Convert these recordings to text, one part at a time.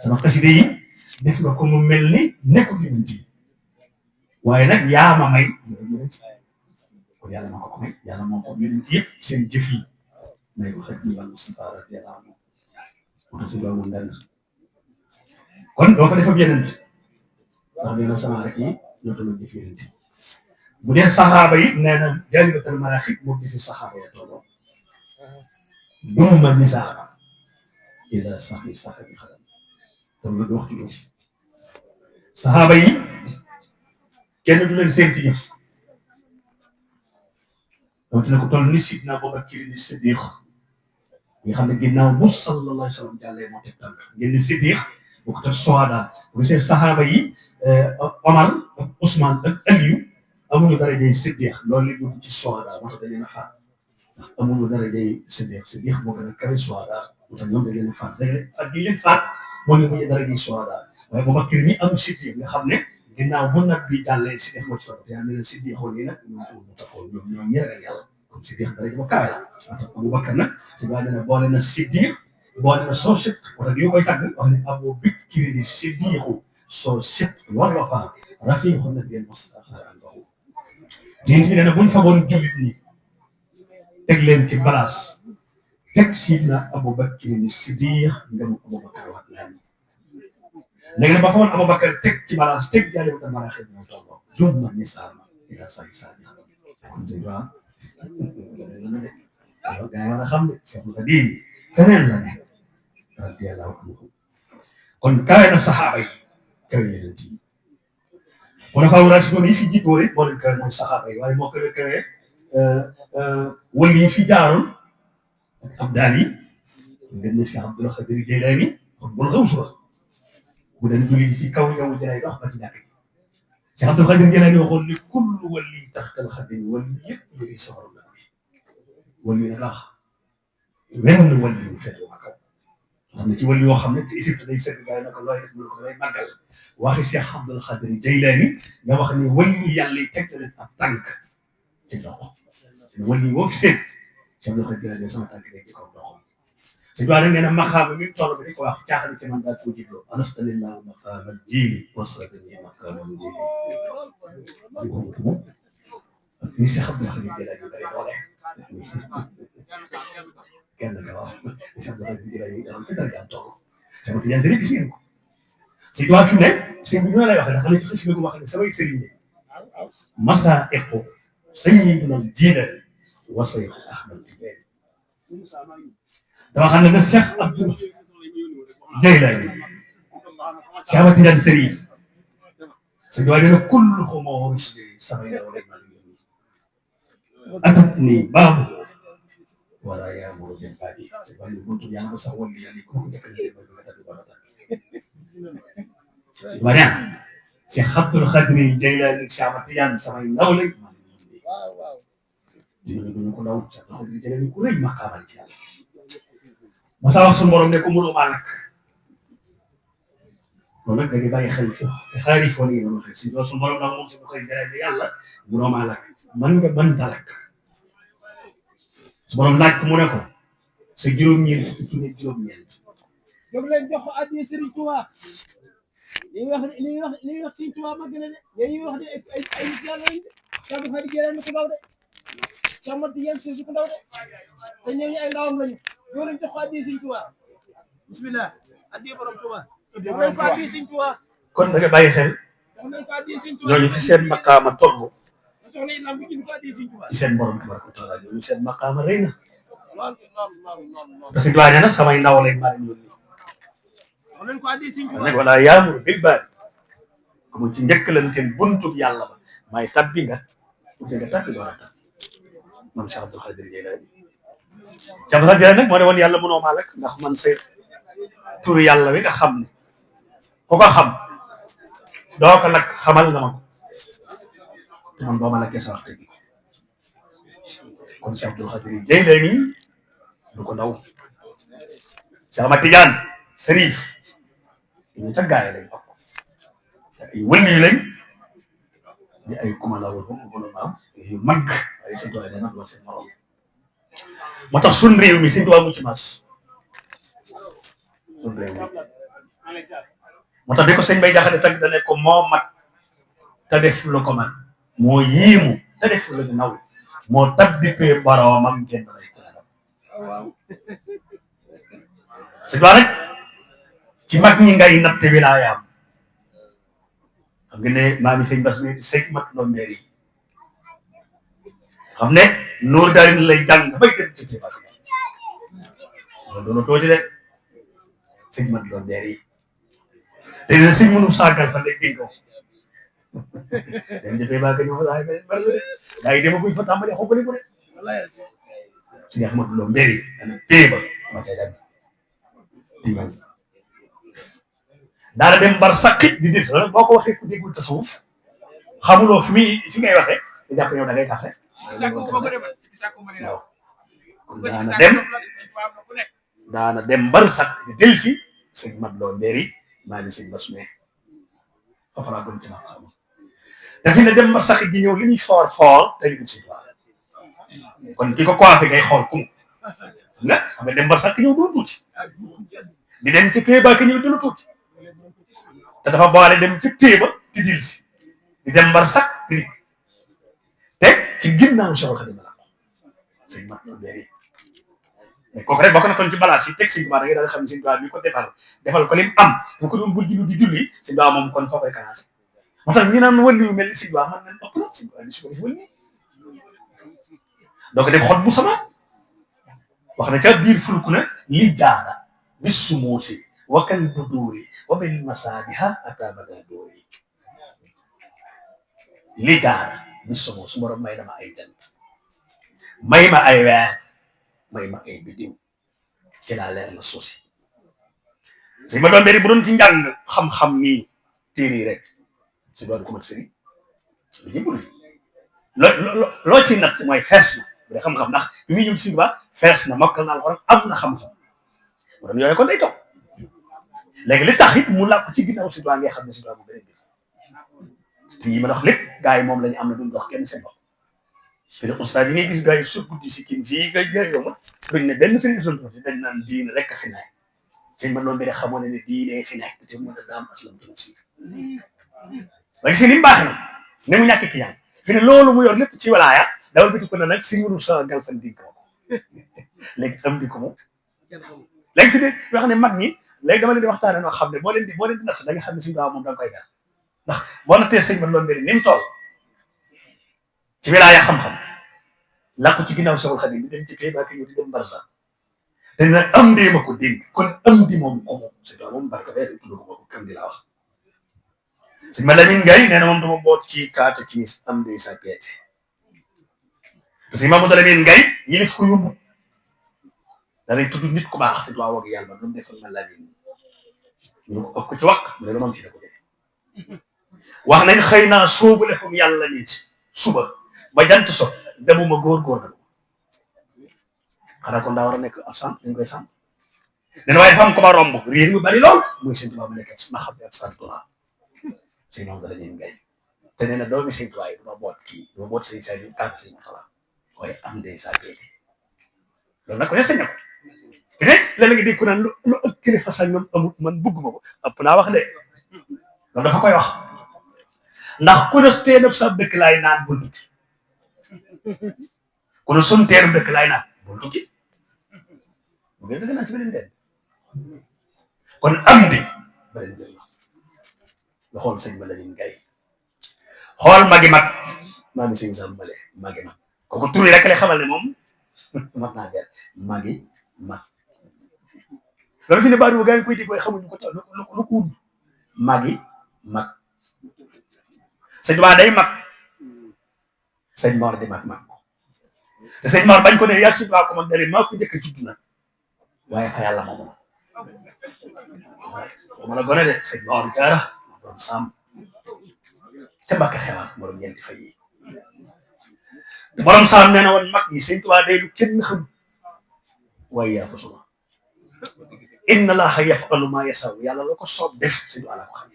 sama xasida yi def nga ko mu mel ni nekkul yonent yi waaye nag yaa ma may yonent kon yàlla ma ko may yàlla moo ko yonent yëpp seen jëf yi may ko xaj ji wàllu Mustafa radiyallahu anhu moo si doomu ndànd kon doo ko def ak yonent ndax nee na sama rek yi ñoo tolloo jëf yonent yi bu dee saxaaba yi nee na jaalibatul maraaxib moo jëfi saxaaba ya tolloo dumma nisaaba ila saxi saxabi xalam tam la du wax ci tuuti saxaaba yi kenn du leen seen ci jëf donc na ko toll ni Sidna Abubakar ni Siddiq nga xam ne ginnaaw bu sallallahu alayhi wa sallam jàllee moo teg tànk ngeen ni Siddiq bu ko teg soada bu gisee saxaaba yi Omar ak Ousmane ak Aliou amuñu darajay Siddiq loolu li dugg ci soada moo tax dañ leen a faat ndax amuñu darajay Siddiq moo gën a kawe soada moo tax ñoom dañ leen a faat ak yi leen faat moo ñu mujj darajay soada waaye Abubakar mi am Siddiq nga xam ne ginnaaw bu nag bi jàllee Siddiq moo ci topp yaa ne leen Siddiqoon yi nag ñu taxoon ñoom ñeeral yàlla kon Siddiq dara ba kawe la Abubakar nag si waa dina boole na Siddiq boole na soo sit wala yu koy tàgg wax ne Abubakar ni Siddiqu soo sit war la faa rafiqu nag yéen mostaxaar andahu yéen fi ne buñ fagoon jullit ñi teg leen ci balaas teg Sidna Abubakar ni Siddiq nga mu Abubakar wax naa ni léegi nag ba fagoon Abubakar teg ci balaas teg jaalibatul maraaxib ñoo tolloo dumma nisaama ila sa'i sa'i kon c'est vrai alors gaa yi war a xam ne Seexul Xadiim feneen la ne radiyallaahu anhu kon kawe na saxaaba yi kawe yonent yi wala faaw raasidoon yi fi jiitoo rek moo leen kawe mooy saxaaba yi waaye moo gën a kawe wël yi fi jaaroon ak abdaal yi ngeen ne Cheikh Abdul Xaadir Jilaani xutbul xawsu la bu daan julli ci kaw jaww ji lay dox ba ci jàkk ji Cheikh Abdul Xaadir Jilaani waxoon ne kullu wali taxtal xadim wali yëpp jógee sawar la wali nag laax wenn wali yu fetoo ma kaw xam ne ci wali yoo xam ne ci Égypte day sëgg gaay naka looy def mu ko lay màggal waxi Cheikh Abdul Xaadir Jilaani nga wax ne wali yàlla yi teg leen ab tànk ci ndox wali woo fi seen Cheikh Abdul Xaadir Jilaani sama tànk day ci kaw ndoxam si doon nee na maxaama mi toll bi di ko wax caaxaan ci man daal koo jibloo anastalillahu maqaamal jiili wasratani maqaamal jiili ni Cheikh Abdul Xaadir Jilaani bari doole kenn nga wax Cheikh Abdul Xaadir Jilaani daal ci dara am toll sama client sëriñ gis ngeen ko si doon fi ne sëñ bi ñu lay waxee ndax xam ne ci xës nga ko wax ne samay sëriñ ne masaa'iqu sayyidina al-Jilaani wa Seex Ahmad Tijaani dama xam ne nag Cheikh Abdul Jilaani Cheikh Ahmad Tijaani Sërif sëñ bi waaye nee na kulluhum rusuli samay ndaw rek maa ngi yónni atatni baabu wala yaamuru bil baadi sëñ bi waaye buntu yàlla ba sax wàllu yàlla kooku njëkk a leen mooy nga tàgg wala tàgg sëñ bi waaye Cheikh Abdul Xaadir Jilaani Cheikh Ahmad Tijaani samay ndaw rek maa ngi yónni dinañu ko ndaw Cheikh Abdul Xaadir Jilaani ku rëy maqaamal ci yàlla masa wax suñu borom ne ko mënoo maa lakk loolu nag da ngay bàyyi xel fi xaari foo nii noonu xel si loolu suñu borom daal moom si bu koy jëlee ne yàlla mënoo maa lakk man nga mënta lakk su borom laaj ko mu ne ko sa juróom-ñeent fukki junne juróom-ñeent. jóg leen jox ko addiya Sëriñ Tuubaa li wax Sëriñ Tuubaa mag na de yooyu wax de ay nit yàlla lañ de Cheikh Abdul Xaadir Jilaani ko ndaw de Cheikh Ahmad Tijaani Sërif ko ndaw de te ñooñu ay ndawam lañu jóg leen jox ko addiya Sëriñ Tuubaa bismillah addiya borom Tuubaa jox leen ko addiya Sëriñ Tuubaa kon da nga bàyyi xel ñooñu fi seen maqaama toll ci seen borom tabaraka wa taala ñooñu seen maqaama rëy na parce que waaye nag samay ndaw lañ maa leen yónni nag wala yaamuru bil baadi comme ci njëkkalanteen buntub yàlla ba maay tabbi nga uti nga tabbi wala tabbi moom Cheikh Abdul Xaadir Jilaani Cheikh Abdul Xaadir Jilaani nag moo ne woon yàlla mënoo maa lakk ndax man say turu yàlla wi nga xam ne ku ko xam doo ko lakk xamal nga ma ko te man boo ma lakkee sa waxte bi kon Cheikh Abdul Xaadir Jilaani du ko ndaw Cheikh Ahmad Tijaani Sërif ñu ca gaay lañ bokk ay wëlli lañ di ay kumalawul maam yu mag ay sëñ Tuubaa nag wax seen morom moo tax sun réew mi sëñ Tuubaa mu ci mas sun réew mi moo tax bi ko sëñ Bay Jaxate tag da ne ko moo mat te def lu ko man moo yiimu te def lu naw moo tabbipee boroomam génn lay ko c'est vrai rek ci mag ñi ngay natte wilaayaam xam nga ne maami sëñ Bass mi sëñ mat loo mairie xam ne Nour Darin lay jàng bay dem ci Bass loolu doona tooji de sëñ mat loo mairie te dina sëñ mënu sàggal fa lay dénko dem jëfee baa ka ñëw fa sax beneen bari de gaa yi dema buñ fa tàmbalee xobbali ko de sëñ Ahmadu Lo mairie dana pée ba ma cay dem diman daana dem bar saqit di dir boo ko waxee ku déggul tasawuf xamuloo fi ngay waxee da jàpp yow da ngay kafe waaw kon daana dem bar saq di del si sëñ Mat Lo Mbéri maa ngi sëñ Bass me fafalaa gën ci ma xam te fi ne dem bar saqit gi ñëw li muy foor te li si kon ki ko coiffé ngay xool kum nga xam nga dem bar saq ñëw doon tuuti di dem ci pee ba ka ñëw dina tuuti te dafa boole dem ci pee ba di dil si di dem bar sax di dikk te ci ginnaaw Cheikh Khadim la ko sëñ Mat Lo Mbéri mais kooku rek bokk na toon ci balaas yi teg sëñ Tuubaa da ngay daal xam ne sëñ Tuubaa bi ko defal ko lim am bu ko doon bul julli di julli sëñ Tuubaa moom kon foo koy kanaase moo tax ñi naan wàllu yu mel ni sëñ Tuubaa man nañ ëpp na sëñ Tuubaa di su ko def wàllu donc def xot bu sama wax na ca biir fulku na li jaara bis sumuusi wakal buduuri wa bil masaabiha atabada doori li jaara bis sumuusi borom may dama ay jant may ma ay weer may ma ay bidiw ci laa leer la suusi sëñ Mat Lo Mbéri bu doon ci njàng xam-xam nii téere yi rek si doon ko mat sëriñ lu jëmbul ji loo ci natt mooy fees na bu dee xam-xam ndax bi muy ñëw ci Sëñ Tuubaa fees na mokkal na alxuraan am na xam-xam mu doon yooyu kon day toog léegi li tax it mu làkk ci ginnaaw Sëñ Tuubaa ngay xam ne Sëñ Tuubaa bu beneen bi te yi ma dox lépp gars yi moom la ñu am na duñ dox kenn seen bopp te de ustaas yi ngay gis gars yi su guddi si kin fii nga jaay yow ma duñ ne benn sëriñ sonto fi dañ naan diine rek a fi nekk Sëñ Mat Lo Mbéri xamoo ne diine fi nekk te mu da daam aslam tun si waaye si ni mu baaxee nag ne mu ñàkk ki yaan fi ne loolu mu yor lépp ci walaaya dawal biti ko na nag si mënu sa gal fan dig ko léegi am di ko moom léegi fi de yoo xam ne mag ñi léegi dama leen di waxtaane noo xam ne boo leen di natt da nga xam ne Sëñ Tuubaa moom da nga koy gar ndax boo nattee Sëñ Mat Lo Mbéri ni mu toll ci wilaaya xam-xam làqu ci ginnaaw Seexul Xadiim di dem ci kay ba ñu di dem barsa te nag am di ma ko dénk kon am di moom ko moom Sëñ Tuubaa moom barka weer tudd ko ko kam di laa wax Sëñ Ma Lamin Ngay nee na moom dama boot kii kaata kii am di sa peete te Sëñ Mamadou Lamin Ngay yilif ko yóbbu danay tudd nit ku baax Sëñ Tuubaa wag yàlla lu mu defal Ma Lamin ñu ko ëpp ci wax mu ne lu moom fi la ko def wax nañ xëy naa soobu lefum yàlla nit suba ba jant so demuma góor na xanaa kon daa war a nekk ab sant dañ koy sant nee na waaye fam ko ma romb réer mi bari lool muy Sëñ Tuubaa mu nekk ma xam ne ab sant la Sëñ Mamadou Lamin Ngay te nee na doomi Sëñ Tuubaa yi duma boot kii duma boot sëñ sa kàddu Sëñ Murtala waaye am day saa béykat loolu nag ko ne sañ na ko te ne léeg-léeg nga dégg ku naan lu ëpp kilifa sañ moom amut man bëgguma ko ëpp naa wax de loolu dafa koy wax ndax ku ne teen sa dëkk laay naan bul tukki ku ne sun teenu dëkk laay naan bul tukki bu ngeen dëgg naan ci beneen teen kon am di beneen jël la nga xool Sëñ Ma Lamin Ngay xool magi mag maa ngi sëñ Sam Mbale magi mag kooku tur yi rek lay xamal ne moom mat naa ber magi mag loolu fi ne baat boobu gars yi koy dégg waaye xamuñu ko lu ko wund magi mag Sëñ Tuubaa day mag Sëñ Mor di mag te Sëñ Mor bañ ko ne yàgg Sëñ Tuubaa ko mag dare maa ko njëkk a judd nag waaye fa yàlla moom ma la gone de Sëñ Mor Jaara borom Sam ca Mbàkke Xewar borom ñeenti fay yi borom Sam nee na woon mag ñi Sëñ Tuubaa day lu kenn xam waaye yaa fa suma inna Allaaha yaf'alu maa yashaa yàlla la ko soob def Sëñ Tuubaa la ko xam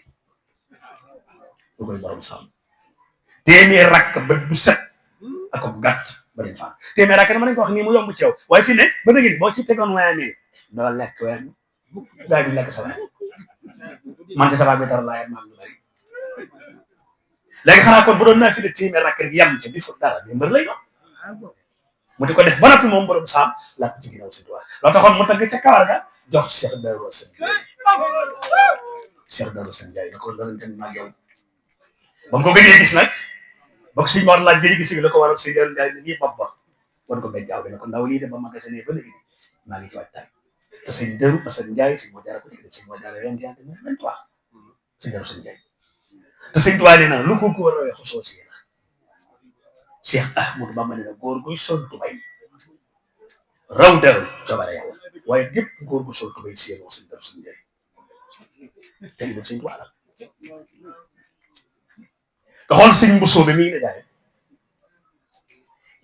lu koy borom Sam téeméer rakk bët bu set ak ko gàtt ba dem faa téeméer rakk dama nañ ko wax nii mu yomb ci yow waaye fii ne ba léegi boo ci tegoon waaye nii doo lekk weer daa di lekk sa weer man ci sabaa bi dara laay maam lu bari léegi xanaa kon bu doon naa fi de téeméer rakk rek yam ci di fu dara bi mbër lay doon mu di ko def ba noppi moom borom saam laa ko ci ginnaaw Sëñ Tuubaa loo taxoon mu tagg ca kawar ga jox Cheikh Darou Assane Cheikh Darou Assane Ndiaye da ko doon tamit maa yow ba mu ko gëjee gis nag bokk si Mor laaj gëj gis gi la ko waral si Darou Ndiaye ne nii bopp ba wan ko béjjaaw bi ne ko ndaw lii de ba ma gase ne ba léegi maa ngi ci waajtaay te Sëñ Darou Assane Ndiaye Sëñ moo jaara ko def Sëñ moo jaara 21 23 Sëñ Darou Assane Ndiaye te Sëñ Tuubaa nee na lu ko góor rawee xosoo si la Cheikh Ahmadou Bamba nee na góor guy sol tubay raw dal coobare yàlla waaye gépp góor gu sol tubay si yéen Sëñ Darou Assane Ndiaye te li def Sëñ Tuubaa la nga xool Sëñ Mbusoo bi mii na jaay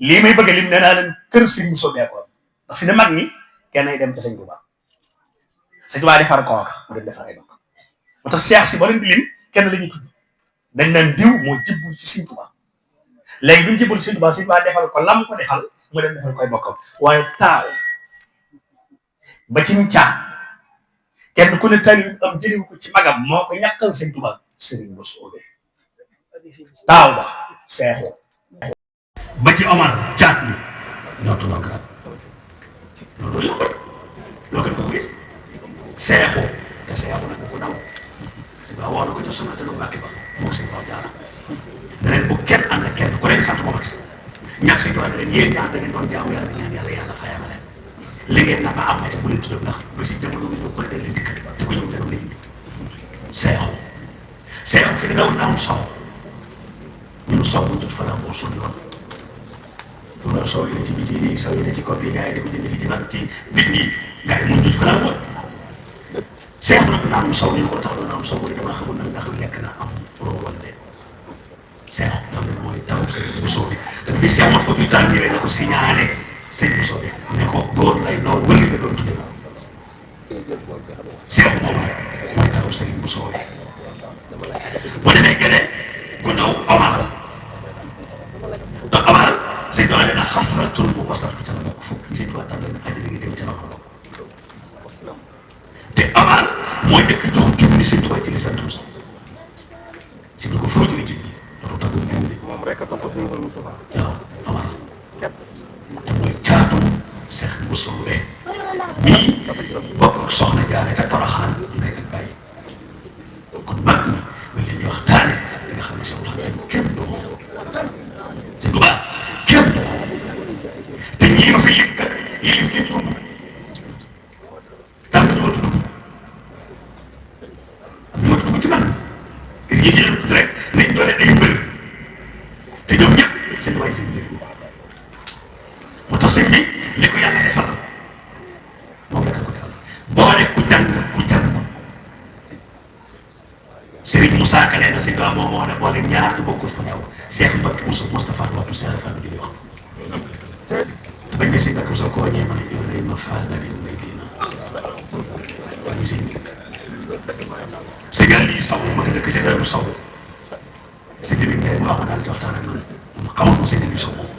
lii may bëgg lim nee naa leen kër Sëñ Mbusoo bee ko ndax fi ne mag ñi kenn ay dem ca Sëñ Tuubaa Sëñ Tuubaa defar kooka mu dem defar ay bokk moo tax Cheikh si boo leen di lim kenn la ñuy tudd dañ naan diw moo jibbul ci Sëñ Tuubaa léegi bi mu jibbul ci Sëñ Tuubaa Sëñ Tuubaa defal ko lam ko defal mu dem defal koy bokkam waaye taaw ba ci caa kenn ku ne tali am jëliwu ko ci magam moo ko ñàkkal Sëñ Tuubaa Sëriñ Mbusoo bi taaw ba seexu ba ci Omar caat mi ñoo tuddoo garab loolu loo gën ko gis seexu te seexu nag ko daw si ba woo na ko jox sama dënnu Mbàkke ba moo Sëñ Mor Jaara ne leen bu kenn ànd ak kenn ku leen sant moom ak si ñàkk Sëñ Tuubaa ne leen yéen ñaar da ngeen doon jaamu yàlla ñaan yàlla yàlla fayama leen li ngeen na ba am na ca bu leen tuddee ndax ba si jamono bi ñëw ko leen leen dikkal te ko ñëw jamono la indi seexu fi daw na am sow ñun sow bu jot fa la moo suñu yoon fu mu sow yi ne ci biti yi sow yi ne ci kopp yi gars yi di ko jënd fi ci nag ci nit yi gars yi mun jot fa la woon seexu nag na am sow ñu ko tax doon am sow bi dama xamul nag ndax lekk na am roo wala de seexu loolu mooy taw Sëñ Mbusoo bi te fii Seex ma foofu taal ñëwee na ko signalé Sëñ Mbusoo bi ne ko góor lay noonu wëli nga doon tudde ko seexu moom rek mooy taw Sëñ Mbusoo bi boo demee gëne ku ndaw Omar donc Omar Sëñ Tuubaa nee na xasratul mu wasaratu ca la bokk fukk Sëñ Tuubaa tam leen àjjana ngi dem ca la bokk te Omar mooy dëkk jox junni Sëñ Tuubaa ci li sant Mbusoo si ñu ko foo jëlee junni loolu tax du junni moom rek a topp Sëñ Mbusoo waaw Omar te mooy caatum Seex Mbusoo be bii bokk ak soxna Jaara ca Poroxaan ndey ak baay kon mag ñi ñu leen di waxtaane li nga xam ne Seexul Xadiim kenn du moom Sëñ Tuubaa kenn du moom te ñii ma fi yëkkat yëlif leen yomb daal ñu ma tudd am ñu ma tudd ci man yi ci leen tudd rek nañ doone ay mbër te ñoom ñëpp Sëñ Tuubaa seen sëriñ moo tax sëñ bi li ko yàlla defal moom la ko defal boole ku jàng Serigne Moussa Ka nee na Sëñ Tuubaa moom moo ne boole ñaar te bokkul fa ñaw Cheikh Mbacke Moussa Moustapha waxtu Cheikh Fall bi di wax te bañ ne Sëñ Mbacke Moussa koo ñee ma ne Ibrahima Fall na bin lay diina waa ñu sëñ bi sëñ Aliou Sow ma nga dëkk ca Daaru Sow sëñ Aliou Ndiaye mu wax ma daal di waxtaan ak man ma xamoon ma sëñ Aliou Sow moom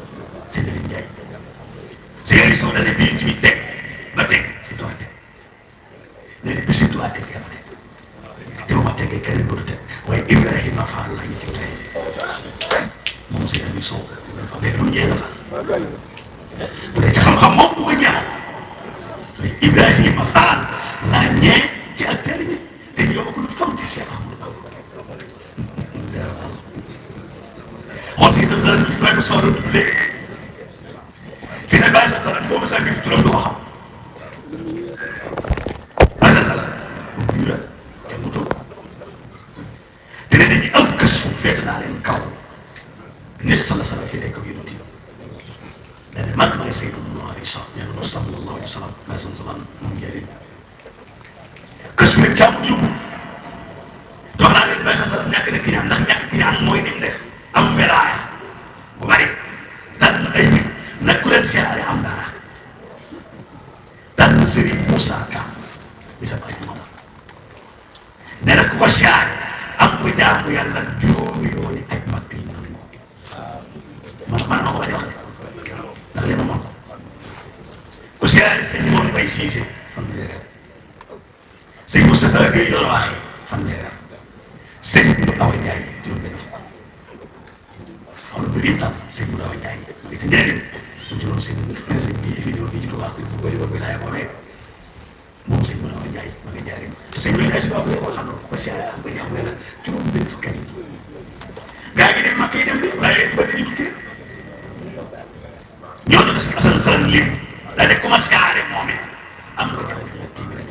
sëñ Aliou Ndiaye sëñ Aliou Sow dane bii ci bi teg ba teg Sëñ Tuubaa teg nee na bi Sëñ Tuubaa teg yama teg te bu ma tegee keneen dootu teg waaye Ibrahima Fall laa ñu ci tey moom Sëñ Aliou Sow léegi lu ñee la fa bu dee ci xam-xam moom du ko ñaan Ibrahima Fall laa ñee ci ak teel bi te ñu yóbbu ko lu fam te Cheikh Ahmadou Bamba xool si itam sax fi bàyyi ko soxla tudd léegi fi ne bàyyi sax sax boobu sax bi turam du ko xam bàyyi sax sax bu la te mu toog te ne dañuy am gëstu féete naa leen kaw ne sala féete kaw yonent yi nee na man maay Seydou Noir yi sax nee na sallallahu alayhi wa sallam maay sama zaman moom njëriñ gëstu rek jàmm yóbbu dox naa leen maay sama zaman ñàkk na kiñaan ndax ñàkk kiñaan mooy ni mu def am welaaya bu bari daan na ay nit nag ku leen siyaare am dara daan na Serigne Moussa Ka bi sa bàyyi moom nee na ku ko siyaare am ko jaamu yàlla juróomi yooni ak mag yi nangu man ma ko bañ a wax de ndax li ma moom ku siyaare sëñ Mor Mbaye Cissé fan nga yore sëñ Moustapha Gueye yor waaye fanweeri at sëñ bu awa Njaay juróom benn fukk xool bu rim tam sëñ bu awa Njaay mu ngi ci njëriñ mu juróom sëñ bi fi juróom bi ci Tuubaa bu bëri ba wilaaya boobee moom sëñ bu awa Njaay ma nga njëriñ te sëñ bi Njaay si boobu ko xam ko si am ba jàmm yàlla juróom benn fukk yi gaa yi dem Makka yi dem de waaye ba dañu tukki ñooñu la si asan salan lim daa de commencé aare moom it am lu jàmm yàlla téeméer ak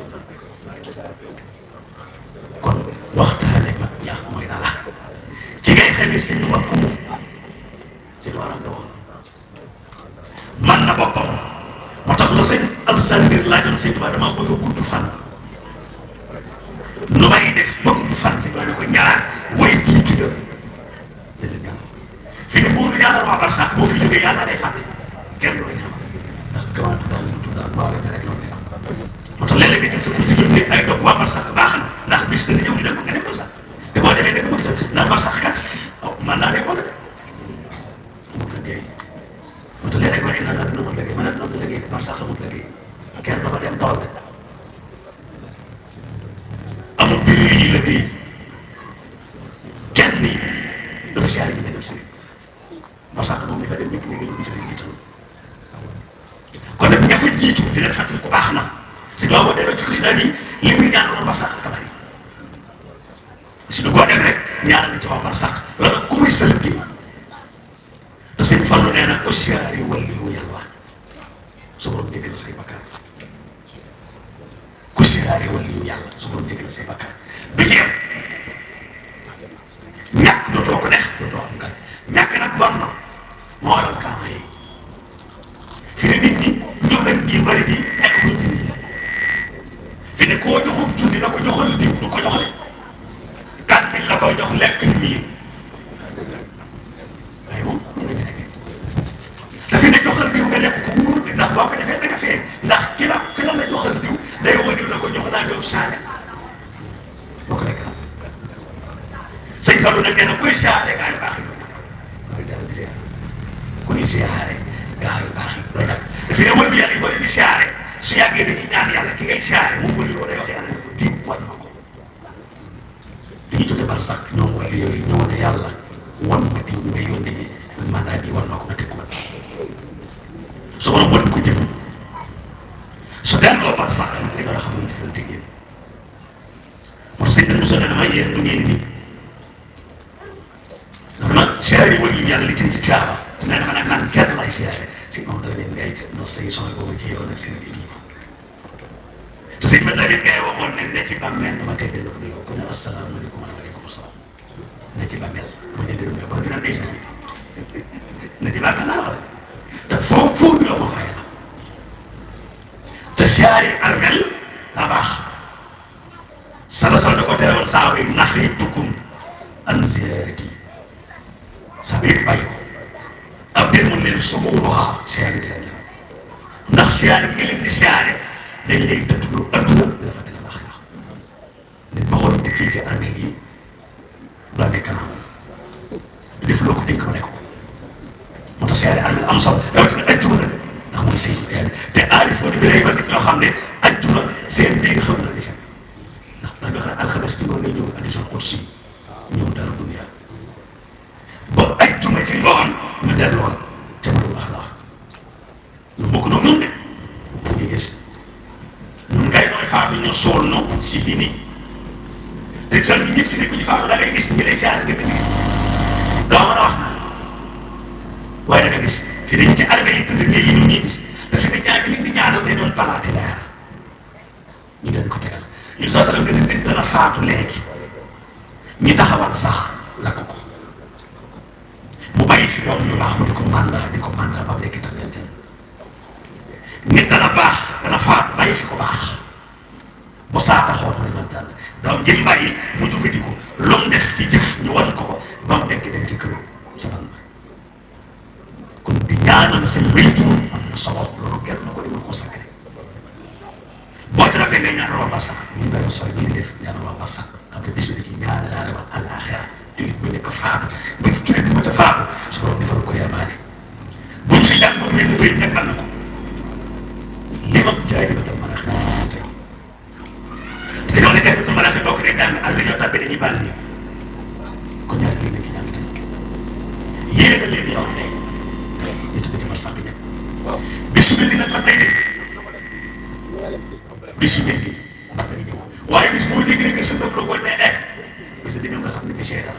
kon waxtaane mag ñaax mooy dara ci ngay xamee sëñ bi war ko moom sëñ waram da wax man na boppam moo tax la sëñ Alassane Mbir laajoon sëñ Tuubaa dama bëgg a gudd fan nu may def ba gudd fan sëñ Tuubaa ne ko ñaar way jiitu ya dana ñaan fi ne buur ñaanal waa Barsax boo fi jógee yàlla day fàtte kenn du la ñaan ndax gamaa tuddaal la ñu tuddaal mbaa rek rek loolu am moo tax léeg-léeg nga jël sa pour di jógee ay dog waa Barsax baax na ndax bis dana ñëw ñu dem nga dem Barsax te boo demee nekk bëgg ta ndax Barsax kat man naa dem wala de amut liggéey moo tax léeg-léeg bari naa dina mën liggéey man dina mën liggéey Barsax amut liggéey kenn dafa dem tool de amul biir yu ñuy liggéey kenn nii dafa siyaare ñu dem sëriñ Barsax moom li fa dem ñëpp léegi ñu ci lañ jiital kon nag ña fa jiitu di leen fàttali ko baax na si loolu boo demee ci xasida bi li muy ñaanaloon Barsax ak bari si lu boo dem rek ñaanal na ci waa Barsax loolu ku muy sa liggéey te sëñ Fallu nee na ko siyaare waliyu yàlla su borom jéggal say bakkaar ku siyaare waliyu yàlla su borom jéggal say bakkaar du ci yem ñàkk dootoo ko def dootoo am gàtt ñàkk nag bon na moo waral kanam yi fi ne nit ñi ñëw leen gi bëri di nekk ko junni fi ne koo joxul junni na ko joxal diw du ko joxale 4000 la koy jox lekk nii waaye moom ñu ngi nekk te fi ne joxal diw nga lekk ko wóor de ndax boo ko defee da nga fee ndax ki la joxal diw day wëñu na ko jox naa ñoom saane boo ko lekk na sëñ Fallu nag nee na kuy siyaare gaa yu baax yi kuy siyaare gaa yu baax yi looy nag dafi ne wër bi yàlla yi bëri di siyaare su yàggee dañuy ñaan yàlla ki ngay siyaare moom wëli loo day wax yàlla ne ko diw wan ma ko dañuy jóge Barsax ñoom wàllu yooyu ñëw ne yàlla wan ma diw bi may yónnee mandat bi wan ma ko ma teg ko su borom wan ko jëm su delloo Barsax li nga xam ne jëflante ak yéen moo tax sëñ bi mosoon na dama yéen du ngeen nii dama siyaare wàllu yàlla li ci Tiwaawan te nee na ma nag naan kenn lay siyaare si moom dana leen ngay non say son boobu ci yow nag seen équipe te sëñ bi tamit ngay waxoon ne ci bàmmeel dama tey delloo nuyoo ku ne asalaamaaleykum wa rahmatulah salaam ne ci bàmmeel dama tey delloo nuyoo ba dina day sa ne ci bàmmeel laa wax te foofu nuyoo ma fay la te siyaare armel daa baax sana da ko terewoon saa yi nax yi tukkum an ziyaarati saa bi bàyyi ko ab dér mun leen sumuruha siyaare di leen ndax siyaare bi nga leen di siyaare dañ lay dëdduloo adduna bi dafa dina baax nit ba xool dikkee ci armeel yi daa nekk kanam du def loo ko dénk ma nekk ko moo tax siyaare armeel am solo rawatina ajjuma nag ndax mooy sëy te aarifoon bi lay ba nit ñoo xam ne ajjuma seen biir xam na defe ndax dañoo xam ne alxames ci ngoon lay ñëw hadiisul qudsi ñëw dara dunya ba ajjuma ci ngoon ñu delluwaat te ma wax la ñu bokk noonu ñun de ñu gis ñun kay nooy faatu ñu sool no si fii nii te sal ñu ñëpp si ne ku ñu faatu da ngay gis ñi lay siyaare nga gis doo mën a wax waaye da nga gis fi dañ ci armée yi tëdd léegi ñu ñuy gis te fi ne ñaar li di ñaanal day doon palaati leer ñu leen ko tegal ñun soo salam ne nit dana faatu léegi ñu taxawal sax lakk ko mu bàyyi fi doom ñu baax mu di ko mandat ba mu nekk itam leen nit dana baax dana faatu bàyyi fi ko baax bu saata xool mu ne man tànn doom jëm bàyyi mu jugati ko lu mu def ci jëf ñu wan ko ba mu nekk dem ci këru sa fan kon di ñaanal seen wéytu am na solo loolu gert na ko di ko sacré boo ci rafet ngay ñaanal waa Barsax ñu bay sooy ñu def ñaanal waa Barsax xam ne bis bi da ci ñaanal daal wax àllaaxira jullit bu nekk faatu ba ci jullit bu mën a faatu su borom defal ko yërmaane buñ fi jàng moom leen bëri nekkal na ko li ma jaay bi ba tam mën a xam tey dañoo nekk nekk sama laata bokk day jàng ak dañoo tàbbi dañuy baal nii kon ñaata li nekk jàng tey yéene leen yow tey ñu tudd ci barsàq ñëpp bis yu mel ni nag ba tey de bis yu mel nii ndax dañuy ñëw waaye bis boo dégg rek sa bopp la ko ne bis bi ñëw nga xam ne bis dara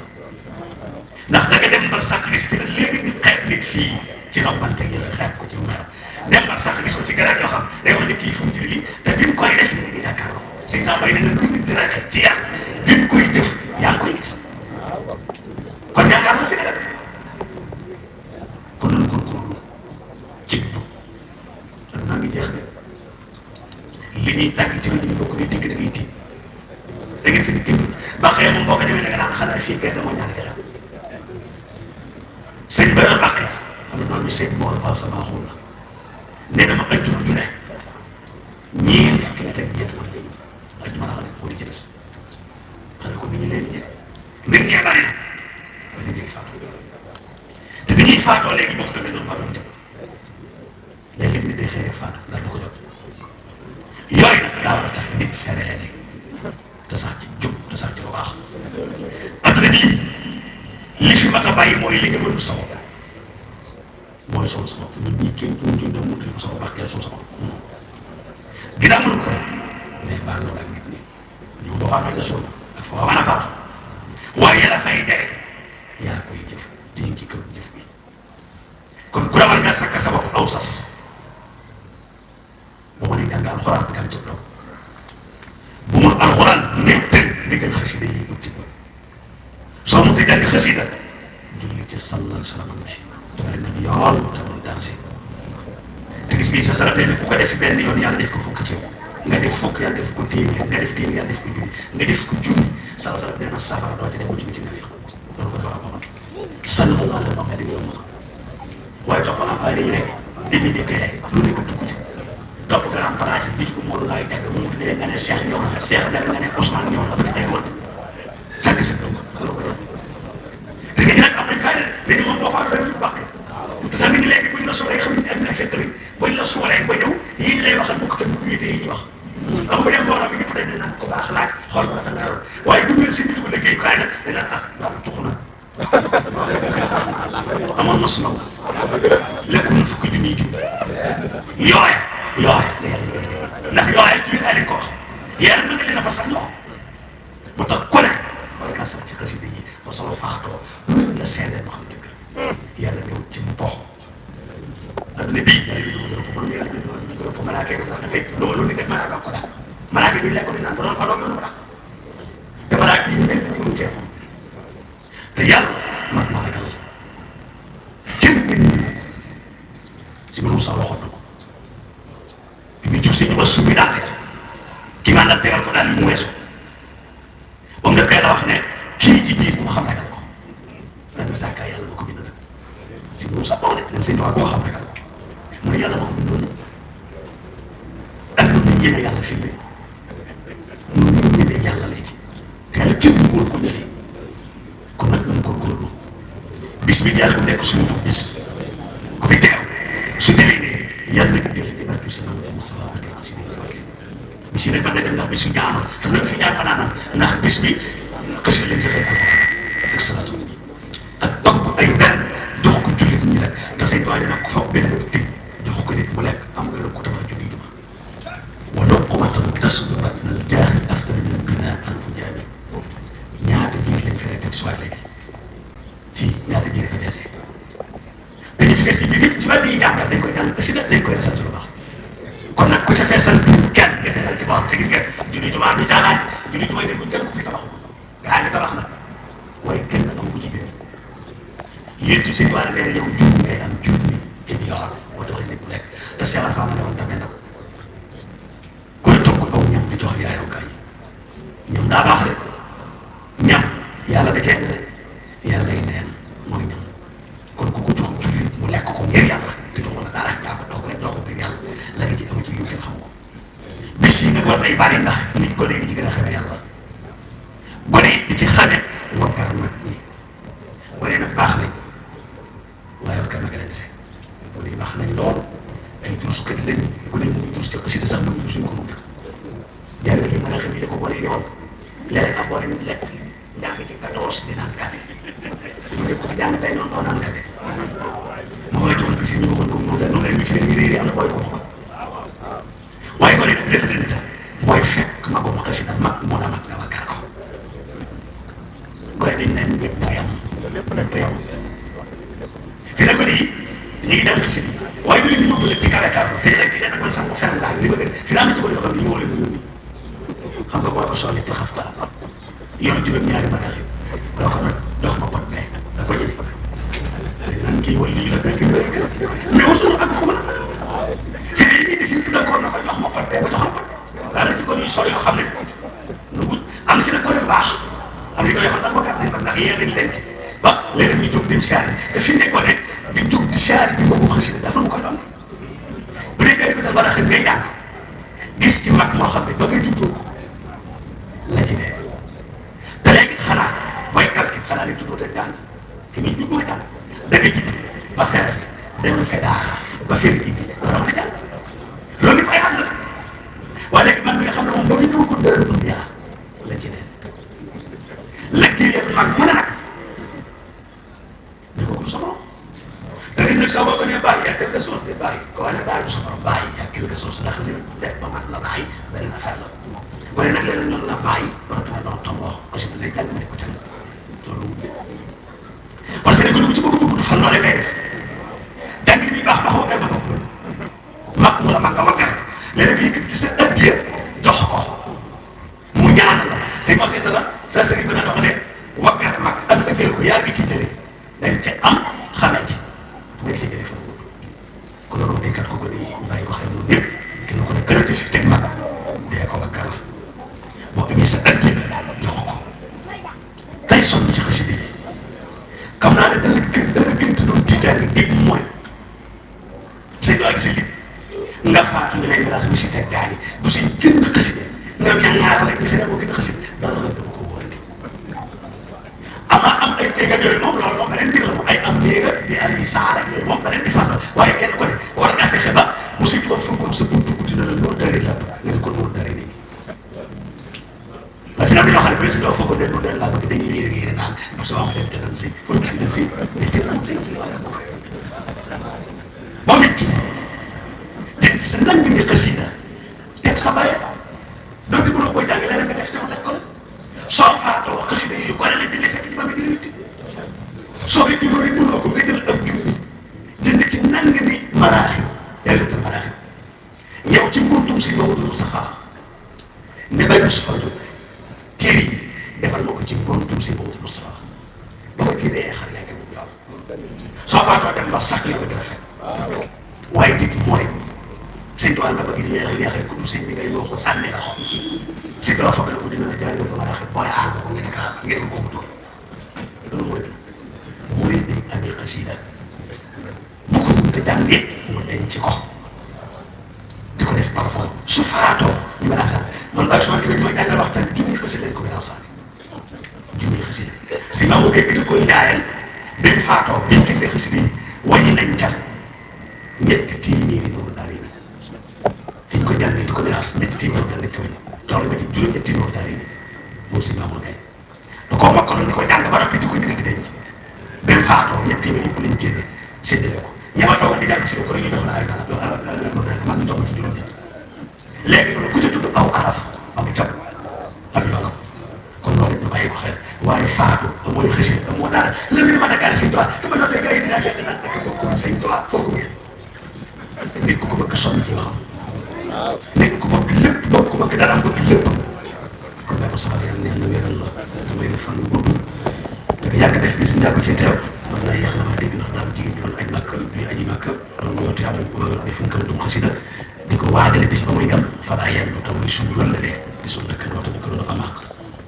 ndax da nga dem barsàq gis fi ne léegi ñu xeeb nit fii ci rombante gi la xeeb ko ci mer dem barsàq gis ko ci garab yoo xam day wax ne kii fu mu jëli te bi mu koy def yéen a ngi jàkkaarloo sëñ Samba yi ne lu nit di raxe ci yàlla bi mu koy jëf yaa ngi koy gis kon yaakaar na fi ne rek kon nañu góorgóorlu ci dugub ak naa ngi jeex de li ñuy tàgg ci rajo bi bokk di dégg da ngay tiit da ngay fi di génn ba xëy moom boo ko demee da nga naan xanaa fii gerte moo ñaari xelam sëñ ba yor bàqee xam nga noonu sëñ Mor Fall sama xul la nee na ma ajjuma ju ne ñeent fukki nit ak ñeent mën nañu ajjuma la xam ne moo di ci des xanaa ko ni ñu leen jëlee mbir ñee bari na waaye nit ñi faatu te ni ñuy faatoo léegi bokk tamit noonu faatu bu jëm léeg-léeg nit day xëy rek faatu ndax du ko jot yooyu nag daa war a tax nit fexe nekk te sax ci jub te sax ci lu baax adduna bii li fi mat a bàyyi mooy li nga mënul sa bopp mooy sol sa bopp ñun ñii kenn duñ ci dem mënut ko sa bopp ak kenn sol sa bopp ginnaaw mënu ko mais baal loolu ak nit ñi ñoom boo faatoo nga sol ak foo mën a faatu waaye yàlla fay dege yaa koy jëf te ñu ci kër jëf bi kon ku demal nga sakka sa bopp aw sas bu ma nee jàng alxuraan nga am ci doom bu mun alxuraan ngay tënk nga jël xasida yi ut ci bopp soo mënut a jàng xasida julli ci sallal salaam fi te bari na yool te loolu dansé te gis nga sa sarab nee na ku ko def benn yoon yàlla def ko fukk ci yow nga def fukk yàlla def ko téeméer nga def téeméer yàlla def ko junni nga def ko junni sa sarab nee na safara doo ci def ko ci na fi loolu ko jox ko man sallallahu alayhi wa sallam waaye topp appareil yi rek di midi télé lu ne ko dugg ci topp grand place bi ko Modou laay teg mu tuddee nga ne Cheikh ñëw na Cheikh def nga ne Ousmane ñëw na ba tey woon sàkk sa dugg loolu ko jox te nga nag am nañ fay léegi moom boo faatu rek ñu bàq te sax mi ngi léegi buñ la suuree xam ne ak na fekk rek buñ la suuree ba ñëw yii lay waxal bokk te bu yite yi ñuy wax am bu dee mbooloo bi ñëpp dañ ne naan ko baax laaj xool ba rafet la yor waaye bu ngeen si biir ko liggéey kaay nag dañ naan ah daal tuxu na amoon na solo lekk na fukki junniy jub yooya la yàlla yëngu ndax yooya ci biir ay dañ ko wax yéen mën nga leen a far sax ñoo moo tax ku ne war ngaa sax ci xasida yi ba solo faatoo lu la seedeel ma xam dëgg yàlla ñëw ci mu tox adduna bii yàlla bi ñu ko borom yàlla bi ñu ko malaaka yi ndax dafay loolu ni def malaaka ko dax malaaka bi lekk di naan ba doon fa doon yoonu ko dax te malaaka yi mel nañu mën cee fam te yàlla man maa ragal kenn nit ñi si mënum sax waxoon na ko bi muy jub si ñu suuf bi daal kii maa nag tegal ko daal yi mu weesu ba mu la wax ne kii ci biir mu xam ragal ko rajo Saka yàlla moo ko bind nag si mënum sax wax ne sëñ boo xam ragal ko mu ne yàlla moo ko bindoon ak ñun ñu ñëwee yàlla fi mu ne ñun ñu ñëwee yàlla léegi te yàlla kenn mu wóor ko ñëwee kon nag nañu góorgóorlu bis bi yàlla bu nekk suñu jub bis ku fi teew su déwénee yàlla na ko def si barke si naan dem salaam ak si biir ñëwaat bis yi nag mën na dem ndax bis yu ñaanal te lu fi ñaan banaanam ndax bis bi xës leen joxe alxuraan ak salaatu ak topp ay benn jox ko jullit ñi nag te say doole nag ku foog benn tib jox ko nit mu lekk am nga ko tabax julli juma wala qumatan tasdubat al jaahi afdal min binaa al fujaami ñaata biir lañ fi rek ci soir léegi fii ñaata biir fa dese te ñu fi des ci biir yëpp ci wàllu yi jàngal dañ koy jàng aussi dañ koy resal ci lu baax kon nag ku ca feesal biir kenn nga feesal ci baax te gis nga julli jumaa du jaaxaat julli jumaa dégg kenn ku fi tabax gaa ngi tabax na waaye kenn amu ko ci biir yéen ci seen wàll nee na yow junni ngay am junni ci biir yoon boo joxee nit mu lekk te seewal faa ma ne woon tamit nag kuy togg aw ñam di jox yaay ronkaay ñam daa baax rek ñam yàlla da cee ne yàlla lay neen mooy ñam kon ku ko jox jullit mu lekk ko ngir yàlla te joxoon na dara yaa ko toog rek jox ko ngir yàlla la nga ci am ci yu kenn xam ko bis yi nag war nay bari ndax nit gone yi di ci gën a xamee yàlla gone yi di ci xamee wakkar mag ñi gone nag baax nañ waaye wakkar mag leen dese gone yi baax nañ lool ay duruskat lañ gone yi muy durus ci xasida sax mën durus ñu ko moom jaar nga ci mën a xam ne ko gone yi ñoom léeg-léeg am boole nit lekk njàng ci 14 di naan kàddu bu dee ko ci jàng tey noonu doo naan kàddu ma koy joxal bis yi ñu waxoon ko mu noonu leen mi fi ne nii am na booy ko ko waaye ko ne nag lépp leen itam mooy fekk ma ko ma xasida mag moo la mag nga ma kar ko goy dañ leen ñëpp moo yam lépp yam fi ne ko nii ñu ngi dem xasida waaye du leen di yóbbu ci kawe kawe fi ne nag ci ne kon sax mu feral laa li bëgg fi naa ma ci ko yoo xam ne ñu moo leen yónni xam nga boo ko soxla ci xaftaan yor juróom-ñaari banax doo ko nag dox ma pot bee da ko ñëwee léegi nag kii wala lii la béykat yi béykat mais wasul ak foofu la fi ne yi def yëpp d'accord na ko jox ma pot bee ba joxal pot daanaka ci ko ñuy sol yoo xam ne am na ci nag ko yu baax am na yoo xam ne bokkat nañ ko ndax yéen nañ leen ci ba léeg-léeg ñu jóg dem siyaar yi te fi mu nekkoon ne di jóg di siyaar yi boobu xasida dafa mu koy doon bu dee kay bital banax ngay jàng gis ci mag moo xam ne ba ngay juddoo ko la ci ne te léegi xanaa mooy calcul xanaa ne juddoo te jàng ki muy juddoo jàng da ngay judd ba fere dem fee daaxa ba fere indi dara mën a jàng loolu it ay am la waaye léegi man mi nga xam ne moom ba nga ñëw ko dër dunya la ci ne liggéeyal mag mën a nag ñu ko sa borom da ngay nag sa boo ko ne bàyyi yaa quelque chose de bàyyi ko wane bàyyi sa borom bàyyi yaa quelque chose ndax li def ba man la bàyyi beneen affaire la waaye nag léeg-léeg noonu la bàyyi ba dina doon tomboo aussi dinañ jàng ma di ko tamit loolu wute parce que nag ci bëgg fa gudd fan loolee ngay def jàng bi baax baax wakar ma ko gën mag mu la mag nga wakar léeg-léeg yëkkati ci sa addiya jox ko mu ñaan la c'est parce que sa sëriñ bi naan wax ne wakar mag ak ëggee ko yaa ngi ci jëlee dañ ci am xamee ci dañ ci jëlee fan ko loolu dénkat ko gën a yi bàyyi ko xel loolu yëpp kenn ko ne gën a jëf teg mag dee ko wakar boo amee sa addiya jox ko tey sonn ci xasida yi xam naa ne dana gën te doon tijaan bi dégg mooy sëñ bi ak sa lim nga faatu ñu lay miraas bi si teg gaa yi du si gën a xasida nga ñaar rek ñu xëy na boo gën a xasida dara la gën koo wóorati am ay déggat yooyu moom loolu moom beneen mbir la moom ay am déggat di am saara yooyu moom beneen defar la waaye kenn ko ne war ngaa fexe ba bu si tubaab fukkoon sa buntu guddi na la loolu dari la nga di ko loolu dari nii waaye fi ñoo xam ne président foog nga dem loolu laa bëgg dañuy yéere naan parce que wax dem te dem si foo ci dem si mais te am dañ ci moom it teg ci sa nang ni xasida teg sa baye donc bu la koy jàng leneen nga def ci wala kon soo faatoo xasida yooyu ko leen di fekk ci ba mi nit soo ko juróo rek mënoo ko nga jël ab junni jënd ci nang ni maraaxi yàlla maraaxi ñëw ci mbuntum si Mamadou Moustapha ne bay Moustapha Diop téere yi defal ma ko ci mbuntum si Mamadou Moustapha ba ma téeree xar lekk bu ñor soo faatoo dem ba sax la ko gën a fekk waaye dig mooy sëñ Tuubaa nga bëgg di yeexee ko du sëñ bi ngay yoo ko sànni la xol si doo foog la ko dina la jaay dafa mën a xet booy aar ko nga nekk ngeen ko mu tudd loolu mooy murid day amee xasida bu ko mënta jàng it mu denc ko di ko def parfois su faatoo ñu mën a sànni man bàyyi suma kii ma jàngal waxtaan junni xasida lañ ko mën a sànni junni xasida si ma mu dégg di koy njaayal bi mu faatoo bi mu génnee xasida yi wàññi nañ ca ñetti téeméeri nooru daal yi fi ñu ko jàngee di ko miraas ñetti téeméeri daal ñetti wàññi toll na ci juróom-ñetti nooru daal yi moom si Mamour Gaye da koo mokkaloon di ko jàng ba noppi di ko jëlee di denc bi mu faatoo ñetti téeméeri bu leen génne séddale ko ña ma toogal di jàng si ko rek ñu jox la ay man ñu jox ma ci juróom-ñett léegi loolu ku ca tudd aw araf am cap ak yoonam kon loolu ñu bàyyi ko xel waaye faatu mooy xësi moo dara la ñu mën a gaari sëñ Tuubaa dama noppee gars yi dinaa fekk naan ak bokk sëñ Tuubaa foo ko bëgg nit ku ko bëgg sonn ci waxam nit ku bëgg lépp bokk ku bëgg dara am bëgg lépp kon nag sama yàlla neen la wéral la damay la fan gudd te nga yàgg def bis bi njàggu ci teew wax naa yéex na maa dégg ndax daal jigéen ñi doon aj màkk ñuy aji màkk doon ñëwati am defuñ ko dum xasida di ko waajale bis ba muy dem fa laa yendu te muy suñu wëllëre di suñu dëkk doo te dëkk doo dafa màkk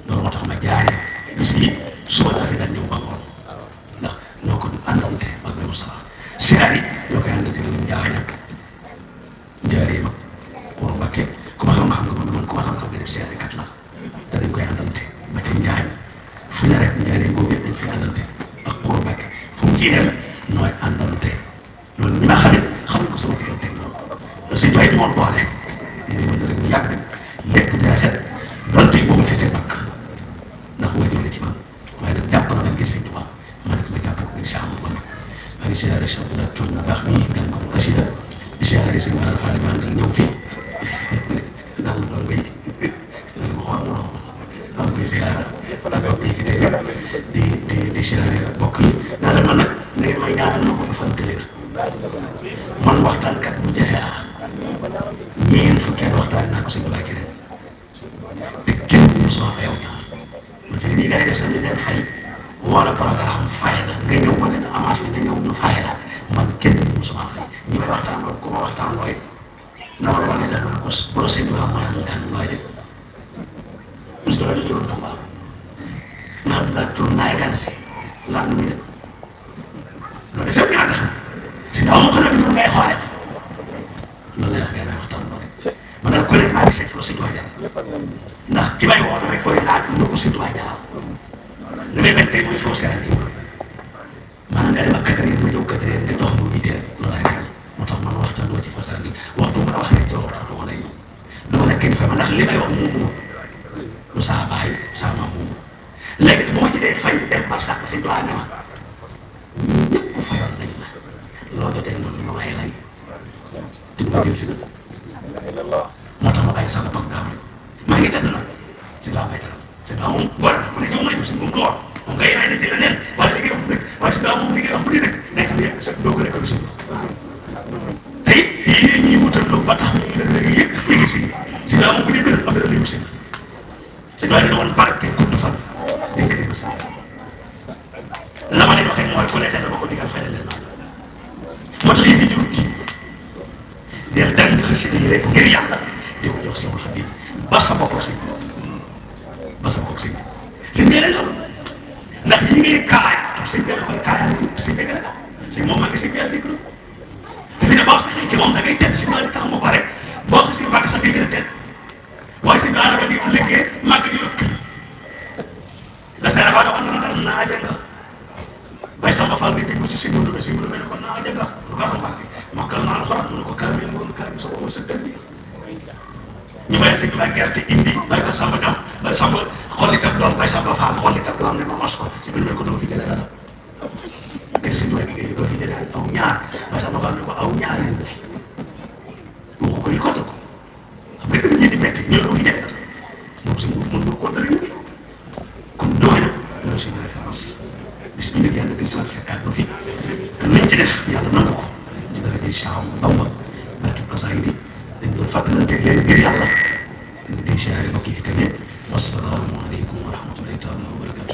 loolu moo tax ma jaare bis bi suba laa fi daan ñëw ba ngoon ndax ñoo ko àndante mag bi Moussa siyaar yi ñoo koy àndante lu njaaxay nag njaaree mag pour Mbàkke ku ma xam-xam nga bëgg man ku ma xam-xam nga def siyaare kat la te dañ koy àndante ba ci njaay fu ne rek njaaree boobu yëpp dañ fay àndante ak pour Mbàkke fu mu ciy dem nooy àndante loolu ñi ma xamit xam ko sama diggante moom si doy moom boole muy mën rek mu yàgg lépp di rafet donte boobu fete mag cooñ na baax mii gan ko xasida di siyaare sëñ Bara Fall maa ngi ñëw fii daal doon koy doon koy siyaare ak bokk yi fi tey di siyaare bokk yi daal man nag ne may ñaanal ma ko fan téer man waxtaankat bu jafe laa ñeent fukki at waxtaan naa ko sëñ Bara ci ren te kenn mosuma fa yow ñaar man fi nii ngay def sax ñu leen fay wala programme fay la nga ñëw wala nga avance nga ñëw ñu fay la man kenn mosuma fay ñu may waxtaan loolu ku ma waxtaan looy na ma wane la man ko procédure mooy am daan looy def parce que loolu yoroon Tuuba naa la tur naay gana si lan lu muy def loolu sax ñaata xam si daaw ma ko nag tur ngay xoole loolu lay wax ngay waxtaan loolu man nag ku ne maa ngi seet fu la si Tuuba jar ndax ki may woo damay koy laaj lu ko si Tuuba jar li may bañ tey mooy fausse garantie maanaam nga dem ak 4 heures ma ñëw 4 heures nga jox ma 8 heures loolu laay def moo tax man waxtaan doo ci fausse garantie waxtu mën a wax rek ci waxtaan doo lay ñëw dama nekk kenn fa ma ndax li may wax moomu lu saa bàyyi saa maam moomu léegi bu ma ci dee fay dem par sàkk si doy ne ma ñëpp fayoon nañ la loo jotee noonu lu may lay te du ma jël si la moo tax ma bàyyi sama toog daaw rek maa ngi tëdd nag si daaw may tëdd si daaw moom boo demee mu ne ñoom mooy si moom du wax moom ngay yaay na ci leneen wala liggéey wax bu dëkk waaye si daaw moom liggéey wax bu di dëkk nekk na yëpp sa doo ko nekk si te yii ñuy wutal ba tax ñu ne léegi yëpp ñu ngi si daaw moom bu ñu gën a am dara léegi si doy dina woon barke gudd fan dénk nañ ko si la ma leen waxee mooy ku nekk dama ko digal fayal leen maa moo tax yëf yi jurut ci del dang xasida yi rek ngir yàlla di ko jox Seexul Xadiim ba sa bopp si ba sa bopp si mbir la ndax yi ngay kaay si mbir la koy kaayal si mbir la si moom maa ngi si mbir di gërëm dafi ne boo saxee ci moom da ngay tedd si maa ngi tax mu bare boo ko si mbàgg sax ngay gën a tedd waaye si daara ba di liggéey màgg di yóbbu kër la seera ba doon na dal naa jënga bay sama fal bi déglu ci si mundu ne ko naa jënga lu baax a màgg mokkal naa alxuraan mu ne ko kaamil ngoon kaamil sa boobu sa tëdd ñu bay si la gerte indi bay ko samba jam bay samba xollikat doom bay samba faal xollikat doom ne ma mos ko si biir ko doo fi jëlee dara gerte si ñooy liggéey doo fi jëlee aw ñaar bay samba faal ne ko aw ñaar leen fi waxu ko yi ko xam nga dëgg ñi di métti ñoo doo fi jëlee dara moom si mën nga ko dara ñu kon ñooy na ñoo suñu référence bis bi nag yàlla bi sa fekkaat ba fi te nañ ci def yàlla nangu ko ci dara jëy Cheikh Bamba barke Kasaay di dañ doon fàttalante leen ngir yàlla di siyaare mbokk yi fi tege wassalaamu aleykum